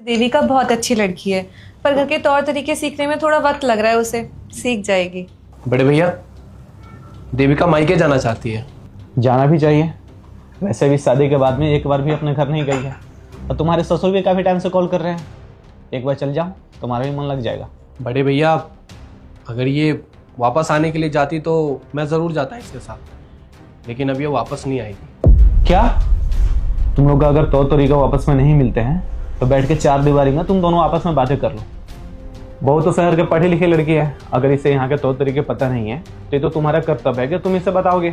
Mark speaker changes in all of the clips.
Speaker 1: देविका बहुत अच्छी लड़की है, पर घर के तौर तरीके सीखने में थोड़ा वक्त लग रहा है उसे। सीख जाएगी।
Speaker 2: बड़े भैया, देविका मायके जाना चाहती है।
Speaker 3: जाना भी चाहिए। वैसे भी शादी के बाद में एक बार भी अपने घर नहीं गई है, और तुम्हारे ससुर भी काफ़ी टाइम से कॉल कर रहे हैं। एक बार चल जाओ, तुम्हारा भी मन लग जाएगा।
Speaker 2: बड़े भैया, अगर ये वापस आने के लिए जाती तो मैं ज़रूर जाता इसके साथ, लेकिन अब ये वापस नहीं आएगी।
Speaker 3: क्या तुम लोग का अगर तौर तरीका वापस में नहीं मिलते हैं तो बैठ के चार दीवारी में तुम दोनों आपस में बातें कर लो। बहुत तो शहर के पढ़ी लिखी लड़की है, अगर इसे यहाँ के तौर तरीके पता नहीं है तो ये तो तुम्हारा कर्तव्य है कि तुम इसे बताओगे।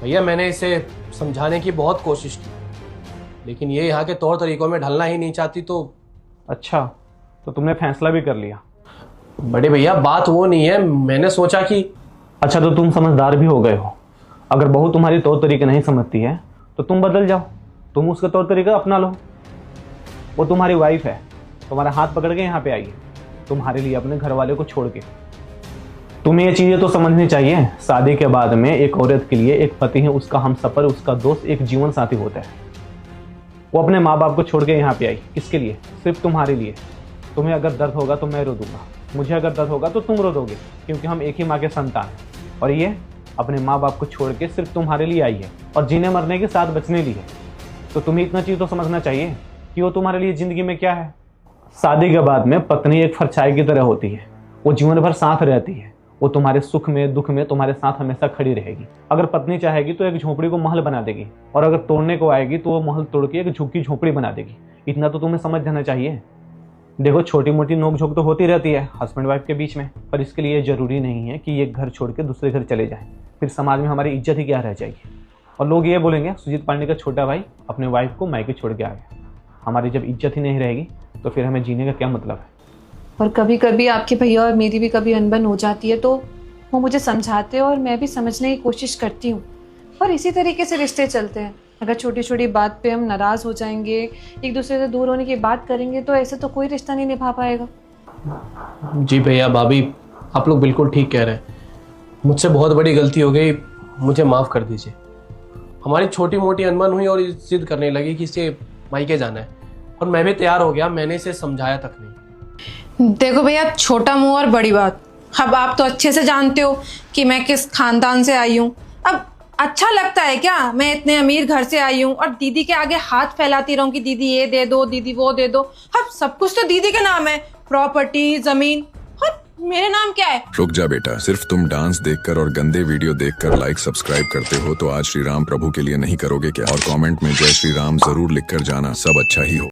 Speaker 2: भैया, मैंने इसे समझाने की बहुत कोशिश की, लेकिन ये यहाँ के तौर तरीकों में ढलना ही नहीं चाहती। तो
Speaker 3: अच्छा, तो तुमने फैसला भी कर लिया?
Speaker 2: बड़े भैया, बात वो नहीं है, मैंने सोचा कि
Speaker 3: अच्छा, तो तुम समझदार भी हो गए हो। अगर बहू तुम्हारी तौर तरीके नहीं समझती है तो तुम बदल जाओ, तुम उसका तौर तरीका अपना लो। वो तुम्हारी वाइफ है, तुम्हारा हाथ पकड़ के यहाँ पे आई है तुम्हारे लिए, अपने घर वाले को छोड़ के। तुम्हें ये चीज़ें तो समझनी चाहिए। शादी के बाद में एक औरत के लिए एक पति है उसका हमसफर, उसका दोस्त, एक जीवन साथी होता है। वो अपने माँ बाप को छोड़ के यहाँ पे आई, किसके लिए? सिर्फ तुम्हारे लिए। तुम्हें अगर दर्द होगा तो मैं रो दूंगा, मुझे अगर दर्द होगा तो तुम रो दोगे, क्योंकि हम एक ही माँ के संतान हैं। और ये अपने माँ बाप को छोड़ के सिर्फ तुम्हारे लिए आई है, और जीने मरने के साथ बचने लिए। तो तुम्हें इतना चीज़ तो समझना चाहिए कि वो तुम्हारे लिए ज़िंदगी में क्या है। शादी के बाद में पत्नी एक परछाई की तरह होती है, वो जीवन भर साथ रहती है। वो तुम्हारे सुख में दुख में तुम्हारे साथ हमेशा खड़ी रहेगी। अगर पत्नी चाहेगी तो एक झोपड़ी को महल बना देगी, और अगर तोड़ने को आएगी तो वो महल तोड़ के एक झुग्गी झोपड़ी बना देगी। इतना तो तुम्हें समझ जाना चाहिए। देखो, छोटी मोटी नोक झोंक तो होती रहती है हस्बैंड वाइफ के बीच में, पर इसके लिए जरूरी नहीं है कि ये घर छोड़ के दूसरे घर चले जाए। फिर समाज में हमारी इज्जत ही क्या रह जाएगी, और लोग ये बोलेंगे सुजीत पांडे का छोटा भाई अपने वाइफ को मायके छोड़ के आ गया। हमारी जब इज्जत ही नहीं रहेगी तो फिर हमें जीने का क्या मतलब है।
Speaker 1: और कभी कभी आपके भैया और मेरी भी कभी अनबन हो जाती है तो वो मुझे समझाते हैं और मैं भी समझने की कोशिश करती हूँ, और इसी तरीके से रिश्ते चलते हैं। अगर छोटी छोटी बात पे हम नाराज़ हो जाएंगे, एक दूसरे से दूर होने की बात करेंगे, तो ऐसे तो कोई रिश्ता नहीं निभा पाएगा।
Speaker 2: जी भैया, भाभी, आप लोग बिल्कुल ठीक कह रहे हैं। मुझसे बहुत बड़ी गलती हो गई, मुझे माफ़ कर दीजिए। हमारी छोटी मोटी अनबन हुई और जिद करने लगी कि इसे मायके जाना है, और मैं भी तैयार हो गया। मैंने इसे समझाया तक नहीं।
Speaker 4: देखो भैया, छोटा मुंह और बड़ी बात। अब आप तो अच्छे से जानते हो कि मैं किस खानदान से आई हूँ। अब अच्छा लगता है क्या मैं इतने अमीर घर से आई हूँ और दीदी के आगे हाथ फैलाती रहूं कि दीदी ये दे दो, दीदी वो दे दो। अब सब कुछ तो दीदी के नाम है, प्रॉपर्टी, जमीन। अब मेरे नाम क्या है?
Speaker 5: रुक जा बेटा, सिर्फ तुम डांस देखकर और गंदे वीडियो देखकर लाइक सब्सक्राइब करते हो तो आज श्री राम प्रभु के लिए नहीं करोगे क्या? और कमेंट में जय श्री राम जरूर लिखकर जाना, सब अच्छा ही हो।